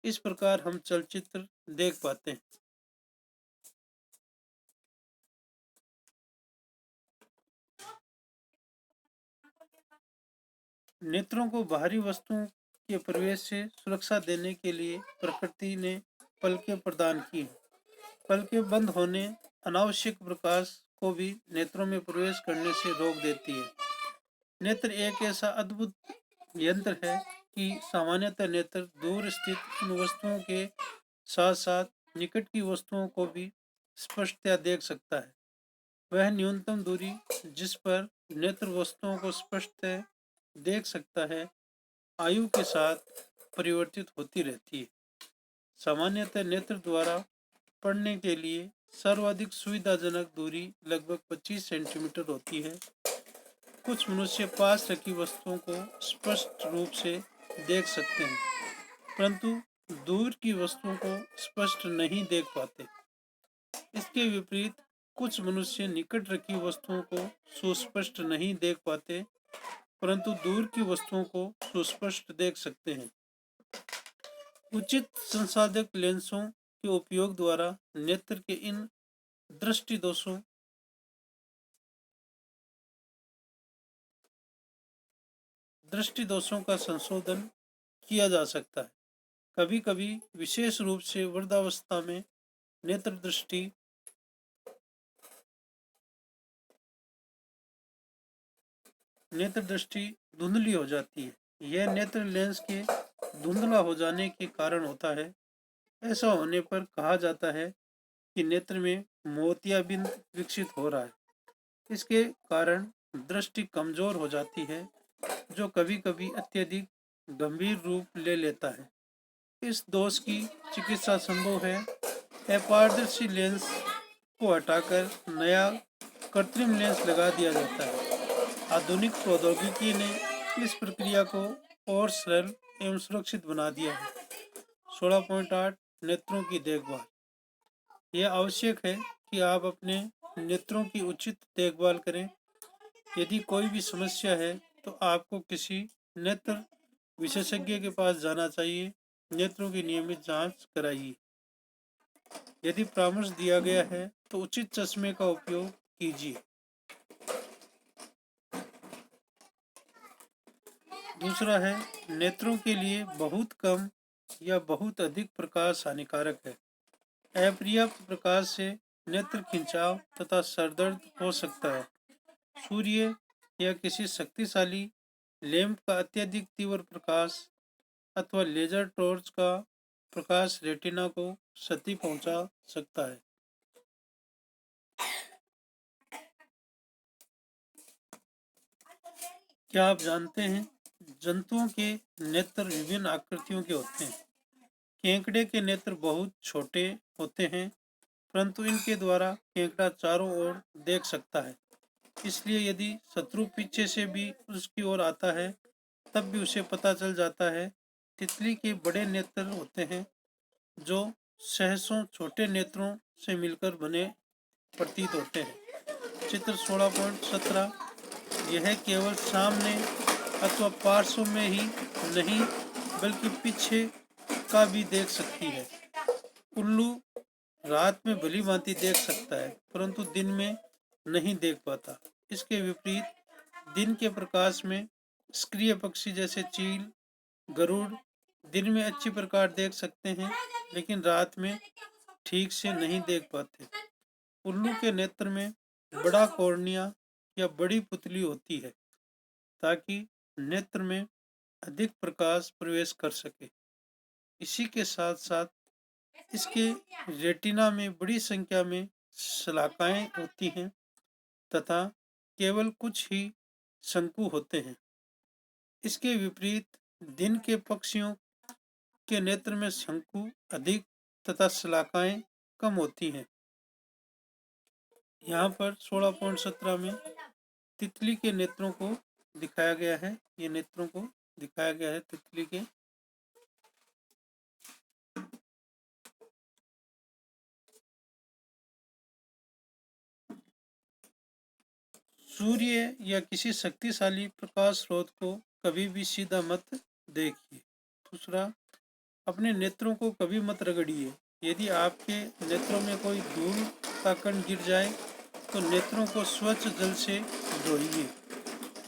इस प्रकार हम चलचित्र देख पाते हैं। नेत्रों को बाहरी वस्तुओं के प्रवेश से सुरक्षा देने के लिए प्रकृति ने पलकें प्रदान की हैं। पलकें बंद होने अनावश्यक प्रकाश को भी नेत्रों में प्रवेश करने से रोक देती है। नेत्र एक ऐसा अद्भुत यंत्र है कि सामान्यतः नेत्र दूर स्थित उन वस्तुओं के साथ साथ निकट की वस्तुओं को भी स्पष्टतया देख सकता है। वह न्यूनतम दूरी जिस पर नेत्र वस्तुओं को स्पष्टतः देख सकता है आयु के साथ परिवर्तित होती रहती है। सामान्यतः नेत्र द्वारा पढ़ने के लिए सर्वाधिक सुविधाजनक दूरी लगभग 25 सेंटीमीटर होती है। कुछ मनुष्य पास रखी वस्तुओं को स्पष्ट रूप से देख सकते हैं, परंतु दूर की वस्तुओं को स्पष्ट नहीं देख पाते। इसके विपरीत कुछ मनुष्य निकट रखी वस्तुओं को सुस्पष्ट नहीं देख पाते, परंतु दूर की वस्तुओं को सुस्पष्ट देख सकते हैं। उचित संसाधक लेंसों के उपयोग द्वारा नेत्र के इन दृष्टि दोषों का संशोधन किया जा सकता है। कभी कभी विशेष रूप से वृद्धावस्था में नेत्र दृष्टि धुंधली हो जाती है। यह नेत्र लेंस के धुंधला हो जाने के कारण होता है। ऐसा होने पर कहा जाता है कि नेत्र में मोतियाबिंद विकसित हो रहा है। इसके कारण दृष्टि कमजोर हो जाती है, जो कभी कभी अत्यधिक गंभीर रूप ले लेता है। इस दोष की चिकित्सा संभव है। अपारदर्शी लेंस को हटाकर नया कृत्रिम लेंस लगा दिया जाता है। आधुनिक प्रौद्योगिकी ने इस प्रक्रिया को और सरल एवं सुरक्षित बना दिया है। 16.8 नेत्रों की देखभाल। यह आवश्यक है कि आप अपने नेत्रों की उचित देखभाल करें। यदि कोई भी समस्या है तो आपको किसी नेत्र विशेषज्ञ के पास जाना चाहिए। नेत्रों की नियमित जांच कराइए। यदि परामर्श दिया गया है तो उचित चश्मे का उपयोग कीजिए। दूसरा है, नेत्रों के लिए बहुत कम या बहुत अधिक प्रकाश हानिकारक है। अपर्याप्त प्रकाश से नेत्र खिंचाव तथा सरदर्द हो सकता है। सूर्य या किसी शक्तिशाली लैंप का अत्यधिक तीव्र प्रकाश अथवा लेजर टॉर्च का प्रकाश रेटिना को क्षति पहुंचा सकता है। क्या आप जानते हैं, जंतुओं के नेत्र विभिन्न आकृतियों के होते हैं। केकड़े के नेत्र बहुत छोटे होते हैं, परंतु इनके द्वारा केकड़ा चारों ओर देख सकता है। इसलिए यदि शत्रु पीछे से भी उसकी ओर आता है तब भी उसे पता चल जाता है। तितली के बड़े नेत्र होते हैं, जो सहसों छोटे नेत्रों से मिलकर बने प्रतीत होते हैं। चित्र 16.17। यह केवल सामने अथवा पार्श्व में ही नहीं बल्कि पीछे का भी देख सकती है। उल्लू रात में भली भांति देख सकता है, परंतु दिन में नहीं देख पाता। इसके विपरीत दिन के प्रकाश में सक्रिय पक्षी जैसे चील, गरुड़ दिन में अच्छी प्रकार देख सकते हैं, लेकिन रात में ठीक से नहीं देख पाते। उल्लू के नेत्र में बड़ा कॉर्निया या बड़ी पुतली होती है, ताकि नेत्र में अधिक प्रकाश प्रवेश कर सके। इसी के साथ साथ इसके रेटिना में बड़ी संख्या में शलाकाएं होती हैं तथा केवल कुछ ही शंकु होते हैं। इसके विपरीत दिन के पक्षियों के नेत्र में शंकु अधिक तथा शलाकाएं कम होती हैं। यहाँ पर 16.17 में तितली के नेत्रों को दिखाया गया है, ये नेत्रों को दिखाया गया है तितली के। सूर्य या किसी शक्तिशाली प्रकाश स्रोत को कभी भी सीधा मत देखिए। दूसरा, अपने नेत्रों को कभी मत रगड़िए। यदि आपके नेत्रों में कोई धूल का कण गिर जाए तो नेत्रों को स्वच्छ जल से धोइए।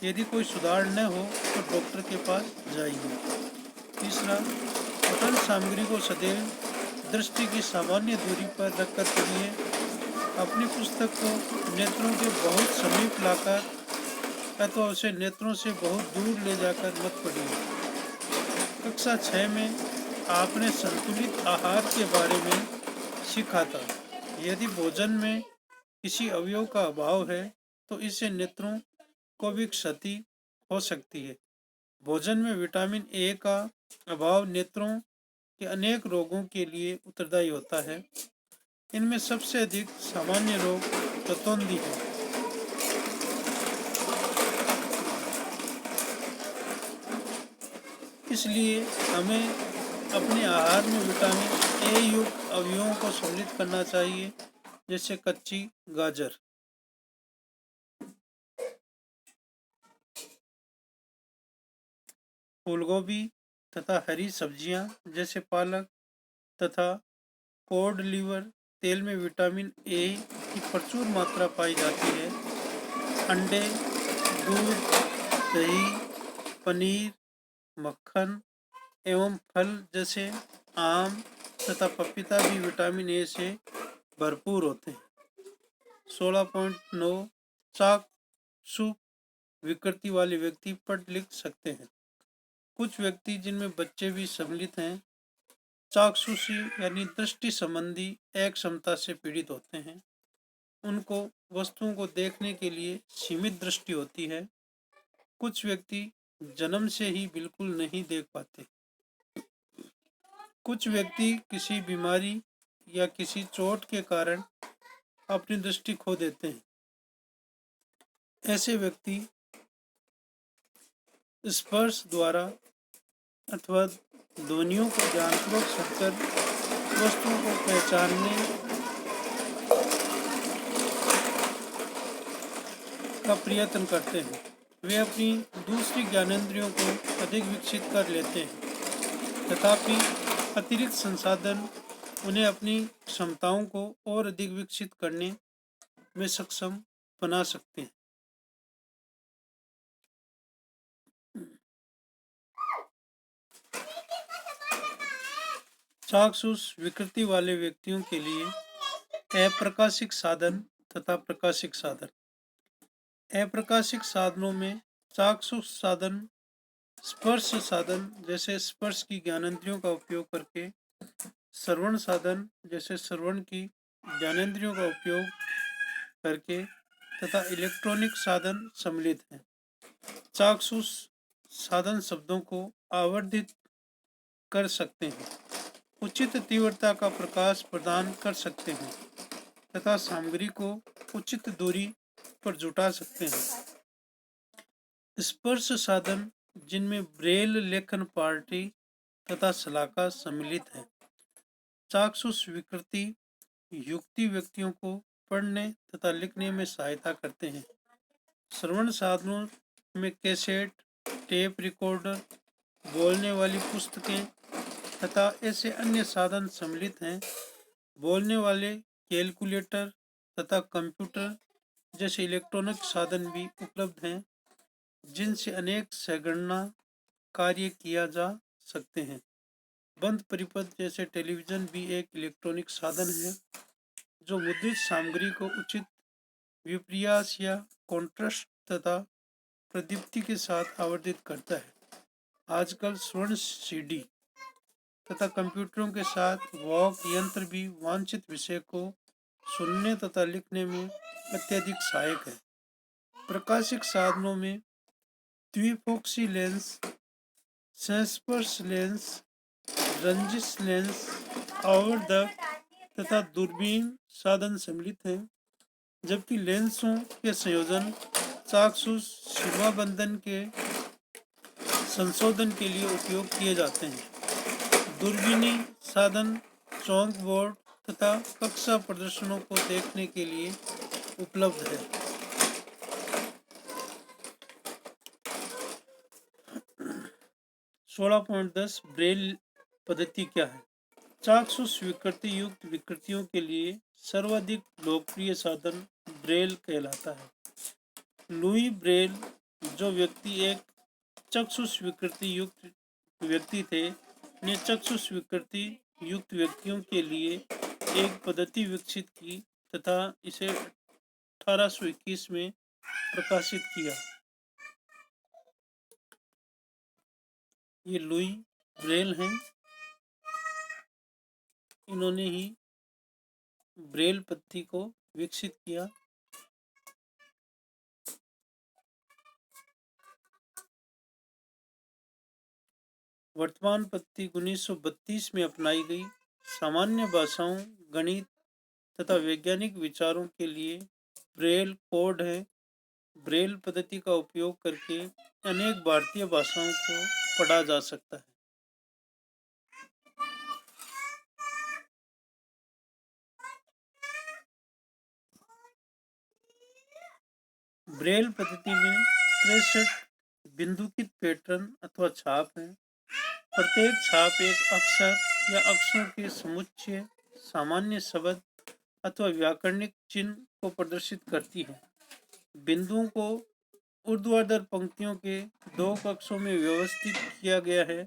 यदि कोई सुधार न हो तो डॉक्टर के पास जाइए। तीसरा, पठन सामग्री को सदैव दृष्टि की सामान्य दूरी पर रखकर पढ़िए। अपनी पुस्तक को नेत्रों के बहुत समीप लाकर अथवा उसे नेत्रों से बहुत दूर ले जाकर मत पढ़िए। कक्षा 6 में आपने संतुलित आहार के बारे में सीखा था। यदि भोजन में किसी अवयव का अभाव है तो इससे नेत्रों को भी क्षति हो सकती है। भोजन में विटामिन ए का अभाव नेत्रों के अनेक रोगों के लिए उत्तरदायी होता है। इनमें सबसे अधिक सामान्य रोग रतौंधी है। इसलिए हमें अपने आहार में विटामिन ए युक्त अवयवों को सम्मिलित करना चाहिए, जैसे कच्ची गाजर। फूलगोभी तथा हरी सब्जियां जैसे पालक तथा कॉड लिवर तेल में विटामिन ए की प्रचुर मात्रा पाई जाती है। अंडे, दूध, दही, पनीर, मक्खन एवं फल जैसे आम तथा पपीता भी विटामिन ए से भरपूर होते हैं। 16.9 चाक्षुष विकृति वाले व्यक्ति पढ़ लिख सकते हैं। कुछ व्यक्ति जिनमें बच्चे भी सम्मिलित हैं चाक्षुषी यानी दृष्टि संबंधी अक्षमता से पीड़ित होते हैं। उनको वस्तुओं को देखने के लिए सीमित दृष्टि होती है। कुछ व्यक्ति जन्म से ही बिल्कुल नहीं देख पाते। कुछ व्यक्ति किसी बीमारी या किसी चोट के कारण अपनी दृष्टि खो देते हैं। ऐसे व्यक्ति स्पर्श द्वारा अथवा ध्वनियों को ध्यानपूर्वक सुनकर वस्तुओं को पहचानने का प्रयत्न करते हैं। वे अपनी दूसरी ज्ञानेंद्रियों को अधिक विकसित कर लेते हैं, तथापि अतिरिक्त संसाधन उन्हें अपनी क्षमताओं को और अधिक विकसित करने में सक्षम बना सकते हैं। चाक्षुष विकृति वाले व्यक्तियों के लिए अप्रकाशिक साधन तथा प्रकाशिक साधन। अप्रकाशिक साधनों में चाक्षुष साधन स्पर्श साधन जैसे स्पर्श की ज्ञानेंद्रियों का उपयोग करके, श्रवण साधन जैसे श्रवण की ज्ञानेंद्रियों का उपयोग करके तथा इलेक्ट्रॉनिक साधन सम्मिलित हैं। चाक्षुष साधन शब्दों को आवर्धित कर सकते हैं, उचित तीव्रता का प्रकाश प्रदान कर सकते हैं तथा सामग्री को उचित दूरी पर जुटा सकते हैं। स्पर्श साधन जिनमें ब्रेल लेखन पार्टी तथा शलाका सम्मिलित है। चाक्षुष विकृति युक्ति व्यक्तियों को पढ़ने तथा लिखने में सहायता करते हैं। श्रवण साधनों में कैसेट, टेप रिकॉर्डर, बोलने वाली पुस्तकें तथा ऐसे अन्य साधन सम्मिलित हैं। बोलने वाले कैलकुलेटर तथा कंप्यूटर जैसे इलेक्ट्रॉनिक साधन भी उपलब्ध हैं, जिनसे अनेक संगणना कार्य किया जा सकते हैं। बंद परिपथ जैसे टेलीविज़न भी एक इलेक्ट्रॉनिक साधन है जो मुद्रित सामग्री को उचित विपर्यास या कॉन्ट्रास्ट तथा प्रदीप्ति के साथ आवर्धित करता है। आजकल स्वर्ण सीडी तथा कंप्यूटरों के साथ वॉक यंत्र भी वांछित विषय को सुनने तथा लिखने में अत्यधिक सहायक है। प्रकाशिक साधनों में द्विफोक्सी लेंस, संस्पर्श लेंस, रंजिश लेंस, आवर्धक तथा दूरबीन साधन सम्मिलित हैं, जबकि लेंसों के संयोजन चाक्षुष सीमाबंधन के संशोधन के लिए उपयोग किए जाते हैं। दूरबीनी साधन चौक बोर्ड तथा कक्षा प्रदर्शनों को देखने के लिए उपलब्ध है। 16.10 ब्रेल पद्धति क्या है? चाक्षुष विकृति युक्त विकृतियों के लिए सर्वाधिक लोकप्रिय साधन ब्रेल कहलाता है। लुई ब्रेल, जो व्यक्ति एक चक्षुष विकृति युक्त व्यक्ति थे, ने चक्षुष विकृति युक्त व्यक्तियों के लिए एक पद्धति विकसित की तथा इसे 1821 में प्रकाशित किया। ये लुई ब्रेल हैं, इन्होंने ही ब्रेल पद्धति को विकसित किया। वर्तमान पद्धति 1932 में अपनाई गई। सामान्य भाषाओं, गणित तथा वैज्ञानिक विचारों के लिए ब्रेल कोड है। ब्रेल पद्धति का उपयोग करके अनेक भारतीय भाषाओं को पढ़ा जा सकता है। ब्रेल पद्धति में 63 बिंदुकित पैटर्न अथवा छाप है। प्रत्येक छाप एक अक्षर या अक्षरों के समुच्चय, सामान्य शब्द अथवा व्याकरणिक चिन्ह को प्रदर्शित करती है। बिंदुओं को ऊर्ध्वाधर पंक्तियों के 2 कक्षों में व्यवस्थित किया गया है।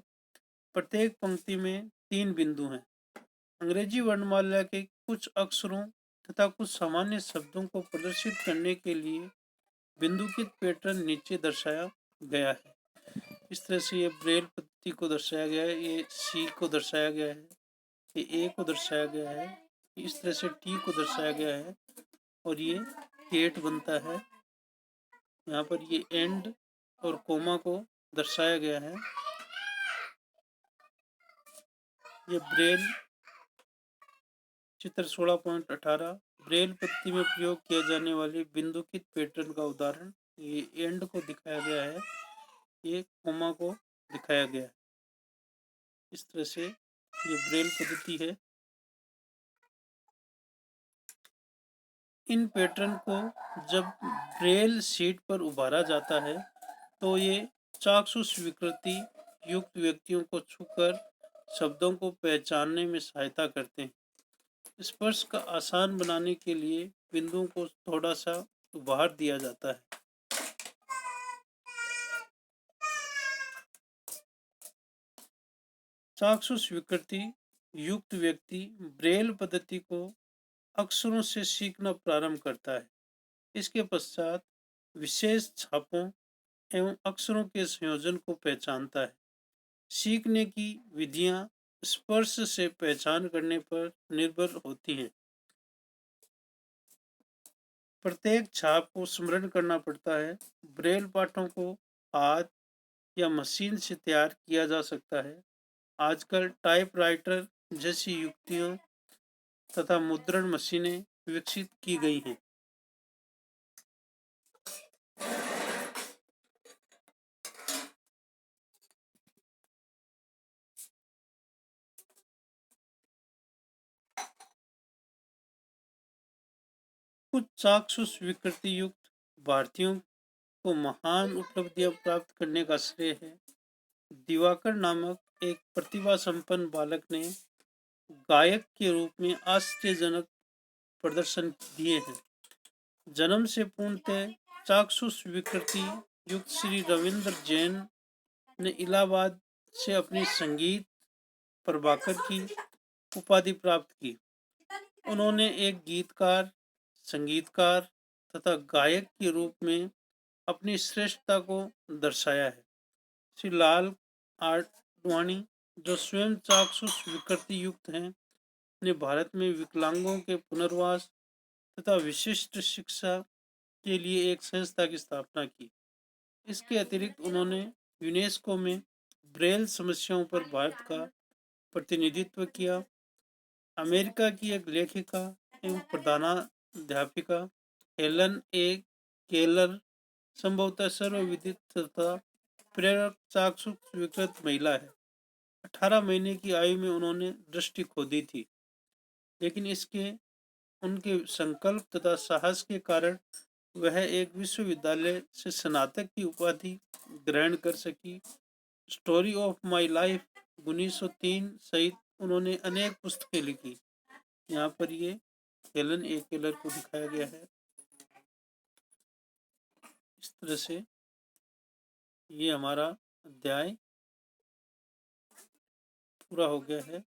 प्रत्येक पंक्ति में 3 बिंदु हैं। अंग्रेजी वर्णमाला के कुछ अक्षरों तथा कुछ सामान्य शब्दों को प्रदर्शित करने के लिए बिंदुकित पैटर्न नीचे दर्शाया गया है। इस तरह से ये ब्रेल पद्धति को दर्शाया गया है। ये सी को दर्शाया गया है, ये ए को दर्शाया गया है, इस तरह से टी को दर्शाया गया है और ये गेट बनता है। यहाँ पर ये एंड और कोमा को दर्शाया गया है। ये ब्रेल चित्र 16.18 ब्रेल पद्धति में प्रयोग किए जाने वाले बिंदुकित पैटर्न का उदाहरण। ये एंड को दिखाया गया है, ये कोमा को दिखाया गया है। इस तरह से ये ब्रेल पद्धति है। इन पैटर्न को जब ब्रेल शीट पर उभारा जाता है तो ये चाक्षुष विकृति युक्त व्यक्तियों को छूकर शब्दों को पहचानने में सहायता करते हैं। स्पर्श का आसान बनाने के लिए बिंदुओं को थोड़ा सा उभार दिया जाता है। चाक्षुष विकृति युक्त व्यक्ति ब्रेल पद्धति को अक्षरों से सीखना प्रारंभ करता है। इसके पश्चात विशेष छापों एवं अक्षरों के संयोजन को पहचानता है। सीखने की विधियां स्पर्श से पहचान करने पर निर्भर होती हैं। प्रत्येक छाप को स्मरण करना पड़ता है। ब्रेल पाठों को हाथ या मशीन से तैयार किया जा सकता है। आजकल टाइपराइटर जैसी युक्तियों तथा मुद्रण मशीनें विकसित की गई हैं। कुछ चाक्षुष विकृति युक्त भारतीयों को महान उपलब्धियां प्राप्त करने का श्रेय है। दिवाकर नामक एक प्रतिभा संपन्न बालक ने गायक के रूप में आश्चर्यजनक प्रदर्शन दिए हैं। जन्म से पूर्णतः चाक्षुष विकृति युक्त श्री रविंद्र जैन ने इलाहाबाद से अपनी संगीत प्रभाकर की उपाधि प्राप्त की। उन्होंने एक गीतकार, संगीतकार तथा गायक के रूप में अपनी श्रेष्ठता को दर्शाया है। श्री लाल आडवाणी, जो स्वयं चाक्षुष विकृति युक्त हैं, ने भारत में विकलांगों के पुनर्वास तथा विशिष्ट शिक्षा के लिए एक संस्था की स्थापना की। इसके अतिरिक्त उन्होंने यूनेस्को में ब्रेल समस्याओं पर भारत का प्रतिनिधित्व किया। अमेरिका की एक लेखिका एवं प्रधानाध्यापिका हेलन ए केलर संभवतः सर्वविदित तथा प्रेरक चाक्षुष स्वीकृत महिला है। 18 महीने की आयु में उन्होंने दृष्टि खो दी थी, लेकिन इसके उनके संकल्प तथा साहस के कारण वह एक विश्वविद्यालय से स्नातक की उपाधि ग्रहण कर सकी। स्टोरी ऑफ माई लाइफ 1903 सहित उन्होंने अनेक पुस्तकें लिखी। यहाँ पर ये हेलन ए केलर को दिखाया गया है। इस तरह से ये हमारा अध्याय पूरा हो गया है।